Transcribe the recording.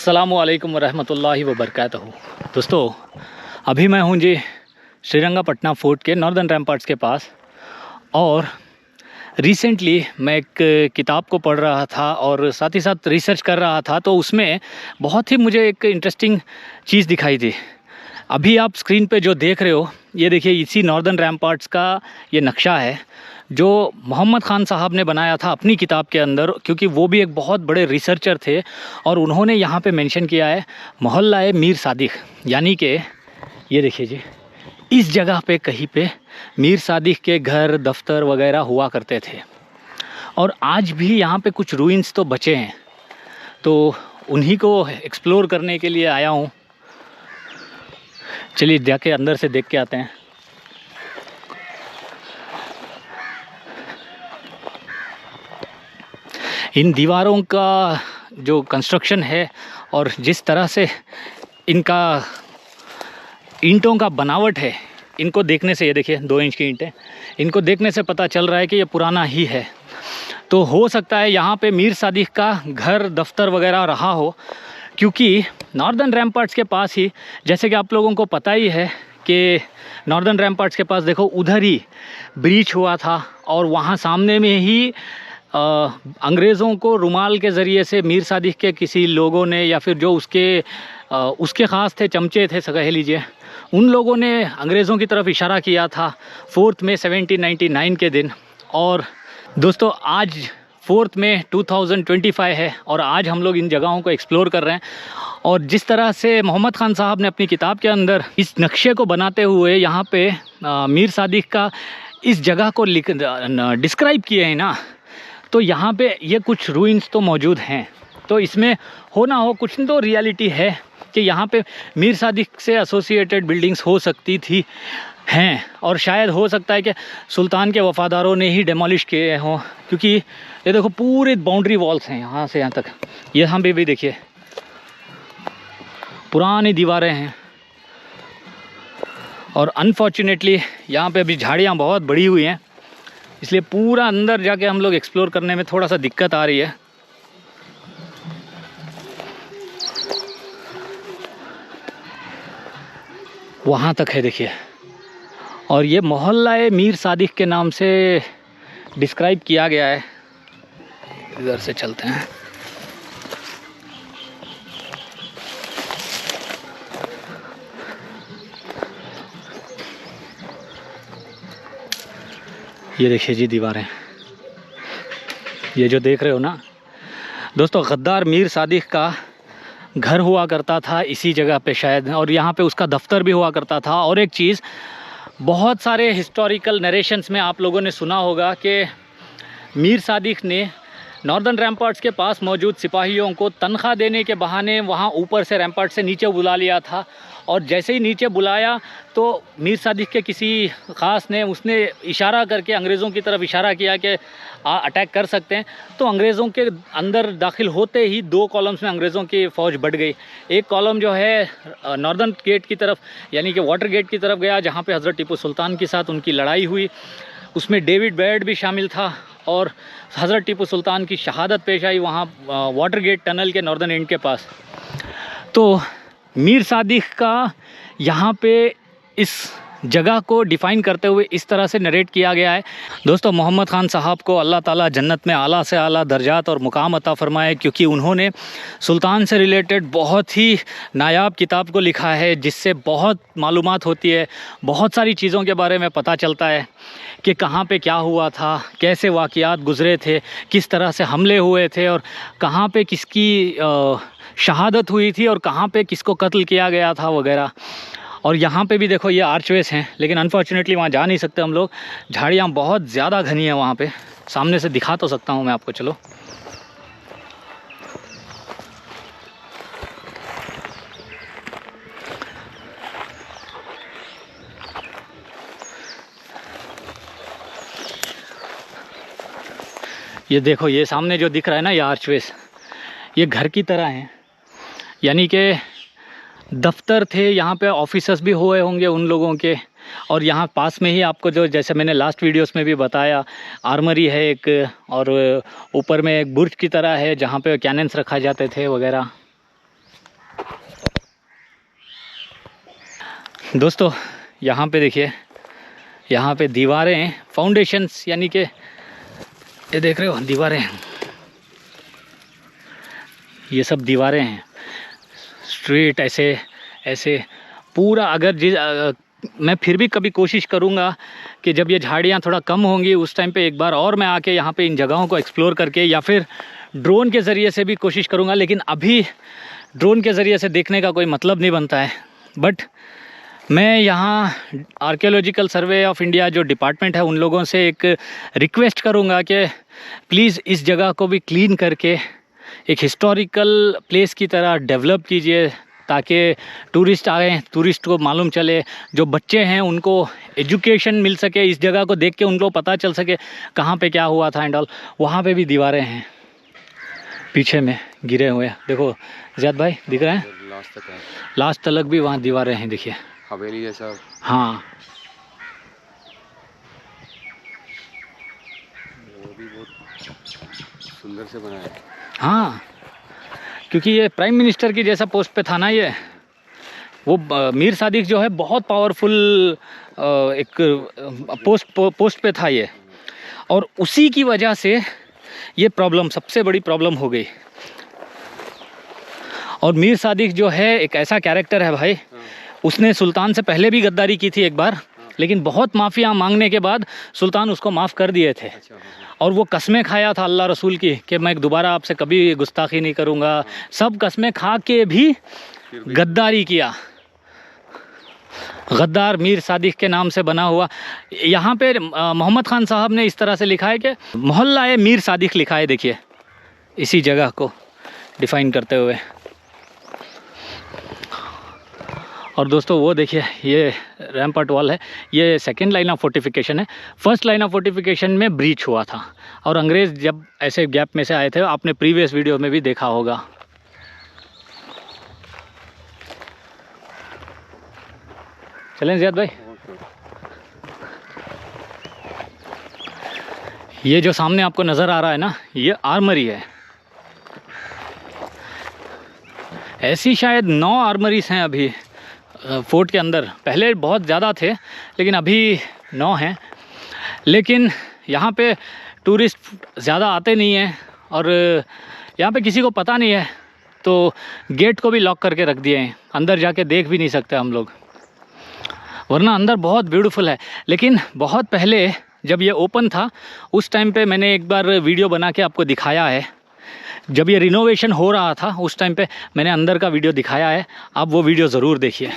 अस्सलामुअलैकुम वरहमतुल्लाहि वबरकातुहू। दोस्तों, अभी मैं हूँ जी श्रीरंगपट्टनम फोर्ट के नॉर्दर्न रैम्पार्ट्स के पास। और रिसेंटली मैं एक किताब को पढ़ रहा था और साथ ही साथ रिसर्च कर रहा था, तो उसमें बहुत ही मुझे एक इंटरेस्टिंग चीज़ दिखाई दी। अभी आप स्क्रीन पे जो देख रहे हो, ये देखिए, इसी नॉर्दर्न रैम्पार्ट्स का ये नक्शा है जो मोहम्मद ख़ान साहब ने बनाया था अपनी किताब के अंदर, क्योंकि वो भी एक बहुत बड़े रिसर्चर थे। और उन्होंने यहाँ पे मेंशन किया है मोहल्ला मीर सादिक, यानी कि ये देखिए जी, इस जगह पे कहीं पे मीर सादिक के घर दफ्तर वगैरह हुआ करते थे। और आज भी यहाँ पे कुछ रूइंस तो बचे हैं, तो उन्हीं को एक्सप्लोर करने के लिए आया हूँ। चलिए जाके अंदर से देख के आते हैं। इन दीवारों का जो कंस्ट्रक्शन है और जिस तरह से इनका ईंटों का बनावट है, इनको देखने से, ये देखिए 2 इंच की ईंटें, इनको देखने से पता चल रहा है कि ये पुराना ही है। तो हो सकता है यहाँ पे मीर सादिक का घर दफ्तर वगैरह रहा हो, क्योंकि नॉर्दर्न रैम्पार्ट्स के पास ही, जैसे कि आप लोगों को पता ही है कि नॉर्दर्न रैम्पार्ट्स के पास देखो उधर ही ब्रीच हुआ था, और वहाँ सामने में ही अंग्रेज़ों को रुमाल के ज़रिए से मीर सादिक के किसी लोगों ने, या फिर जो उसके ख़ास थे, चमचे थे कह लीजिए, उन लोगों ने अंग्रेज़ों की तरफ इशारा किया था 4 मई 1799 के दिन। और दोस्तों, आज 4 मई 2025 है और आज हम लोग इन जगहों को एक्सप्लोर कर रहे हैं। और जिस तरह से मोहम्मद ख़ान साहब ने अपनी किताब के अंदर इस नक्शे को बनाते हुए यहाँ पे मीर सादिक का इस जगह को डिस्क्राइब किए हैं ना, तो यहाँ पे ये कुछ रूइंस तो मौजूद हैं। तो इसमें हो ना हो कुछ तो रियलिटी है कि यहाँ पे मीर सादिक से एसोसिएटेड बिल्डिंग्स हो सकती थी हैं, और शायद हो सकता है कि सुल्तान के वफ़ादारों ने ही डेमोलिश किए हों, क्योंकि ये देखो पूरे बाउंड्री वॉल्स हैं यहाँ से यहाँ तक। यहाँ पे भी देखिए पुरानी दीवारें हैं, और अनफॉर्चुनेटली यहाँ पे अभी झाड़ियाँ बहुत बड़ी हुई हैं, इसलिए पूरा अंदर जाके हम लोग एक्सप्लोर करने में थोड़ा सा दिक्कत आ रही है। वहाँ तक है देखिए, और ये मोहल्ला मीर सादिक के नाम से डिस्क्राइब किया गया है। इधर से चलते हैं। ये देखिए जी दीवारें, ये जो देख रहे हो ना दोस्तों, गद्दार मीर सादिक का घर हुआ करता था इसी जगह पे शायद, और यहाँ पे उसका दफ्तर भी हुआ करता था। और एक चीज़, बहुत सारे हिस्टोरिकल नरेशंस में आप लोगों ने सुना होगा कि मीर सादिक ने नॉर्दर्न रैम्पार्ट्स के पास मौजूद सिपाहियों को तनख्वाह देने के बहाने वहाँ ऊपर से रैम्पार्ट से नीचे बुला लिया था। और जैसे ही नीचे बुलाया तो मीर सादिक के किसी ख़ास ने, उसने इशारा करके अंग्रेज़ों की तरफ इशारा किया कि अटैक कर सकते हैं। तो अंग्रेज़ों के अंदर दाखिल होते ही 2 कॉलम्स में अंग्रेज़ों की फ़ौज बढ़ गई। एक कॉलम जो है नॉर्दर्न गेट की तरफ, यानी कि वाटर गेट की तरफ गया, जहाँ पे हज़रत टीपू सुल्तान के साथ उनकी लड़ाई हुई। उसमें डेविड बैर्ड भी शामिल था, और हज़रत टीपू सुल्तान की शहादत पेश आई वहाँ वाटर गेट टनल के नॉर्दर्न एंड के पास। तो मीर सादिक का यहाँ पे इस जगह को डिफ़ाइन करते हुए इस तरह से नरेट किया गया है। दोस्तों, मोहम्मद ख़ान साहब को अल्लाह ताला जन्नत में आला से आला दर्जात और मुकाम अता फ़रमाए, क्योंकि उन्होंने सुल्तान से रिलेटेड बहुत ही नायाब किताब को लिखा है, जिससे बहुत मालूमात होती है, बहुत सारी चीज़ों के बारे में पता चलता है कि कहाँ पे क्या हुआ था, कैसे वाक़यात गुज़रे थे, किस तरह से हमले हुए थे, और कहाँ पे किसकी शहादत हुई थी और कहाँ पे किसको कत्ल किया गया था वगैरह। और यहाँ पे भी देखो ये आर्चवेस हैं, लेकिन अनफॉर्चुनेटली वहाँ जा नहीं सकते हम लोग, झाड़ियाँ बहुत ज़्यादा घनी हैं वहाँ पे। सामने से दिखा तो सकता हूँ मैं आपको, चलो। ये देखो, ये सामने जो दिख रहा है ना, ये आर्चवेस, ये घर की तरह हैं, यानी कि दफ्तर थे, यहाँ पे ऑफिसर्स भी हुए होंगे उन लोगों के। और यहाँ पास में ही आपको जो, जैसे मैंने लास्ट वीडियोस में भी बताया, आर्मरी है एक, और ऊपर में एक बुर्ज की तरह है जहाँ पे कैनन्स रखा जाते थे वगैरह। दोस्तों यहाँ पे देखिए, यहाँ पे दीवारें फाउंडेशंस, यानी कि ये देख रहे हो दीवारें, ये सब दीवारें हैं। स्ट्रेट ऐसे ऐसे पूरा, अगर मैं फिर भी कभी कोशिश करूँगा कि जब ये झाड़ियाँ थोड़ा कम होंगी उस टाइम पे एक बार और मैं आके यहाँ पे इन जगहों को एक्सप्लोर करके, या फिर ड्रोन के ज़रिए से भी कोशिश करूँगा। लेकिन अभी ड्रोन के ज़रिए से देखने का कोई मतलब नहीं बनता है। बट मैं यहाँ आर्कियोलॉजिकल सर्वे ऑफ इंडिया जो डिपार्टमेंट है उन लोगों से एक रिक्वेस्ट करूँगा कि प्लीज़ इस जगह को भी क्लीन करके एक हिस्टोरिकल प्लेस की तरह डेवलप कीजिए, ताकि टूरिस्ट आए, टूरिस्ट को मालूम चले, जो बच्चे हैं उनको एजुकेशन मिल सके, इस जगह को देख के उनको पता चल सके कहाँ पे क्या हुआ था एंड ऑल। वहाँ पे भी दीवारें हैं पीछे में गिरे हुए, देखो ज़ियाद भाई दिख रहे हैं, लास्ट तक भी वहाँ दीवारें हैं, देखिए हवेली जैसा। हाँ, वो भी बहुत सुंदर से बनाया है। हाँ, क्योंकि ये प्राइम मिनिस्टर की जैसा पोस्ट पे था ना ये, वो मीर सादिक जो है बहुत पावरफुल एक पोस्ट पे था ये, और उसी की वजह से ये प्रॉब्लम, सबसे बड़ी प्रॉब्लम हो गई। और मीर सादिक जो है एक ऐसा कैरेक्टर है भाई, उसने सुल्तान से पहले भी गद्दारी की थी एक बार, लेकिन बहुत माफ़िया मांगने के बाद सुल्तान उसको माफ़ कर दिए थे। और वो कस्में खाया था अल्लाह रसूल की कि मैं दोबारा आपसे कभी गुस्ताखी नहीं करूँगा, सब कस्में खा के भी गद्दारी किया। गद्दार मीर सादिक के नाम से बना हुआ। यहाँ पे मोहम्मद खान साहब ने इस तरह से लिखा है कि मोहल्ला ए मीर सादिक लिखा है, देखिए इसी जगह को डिफ़ाइन करते हुए। और दोस्तों वो देखिए ये रैम्पार्ट वॉल है, ये सेकेंड लाइन ऑफ फोर्टिफिकेशन है। फर्स्ट लाइन ऑफ फोर्टिफिकेशन में ब्रीच हुआ था और अंग्रेज़ जब ऐसे गैप में से आए थे, आपने प्रीवियस वीडियो में भी देखा होगा। चलें ज़ियाद भाई, ये जो सामने आपको नज़र आ रहा है ना, ये आर्मरी है। ऐसी शायद 9 आर्मरीज हैं अभी फोर्ट के अंदर, पहले बहुत ज़्यादा थे लेकिन अभी 9 हैं। लेकिन यहाँ पे टूरिस्ट ज़्यादा आते नहीं हैं और यहाँ पे किसी को पता नहीं है, तो गेट को भी लॉक करके रख दिए हैं, अंदर जाके देख भी नहीं सकते हम लोग, वरना अंदर बहुत ब्यूटीफुल है। लेकिन बहुत पहले जब ये ओपन था उस टाइम पे मैंने एक बार वीडियो बना के आपको दिखाया है, जब ये रिनोवेशन हो रहा था उस टाइम पे मैंने अंदर का वीडियो दिखाया है, आप वो वीडियो ज़रूर देखिए।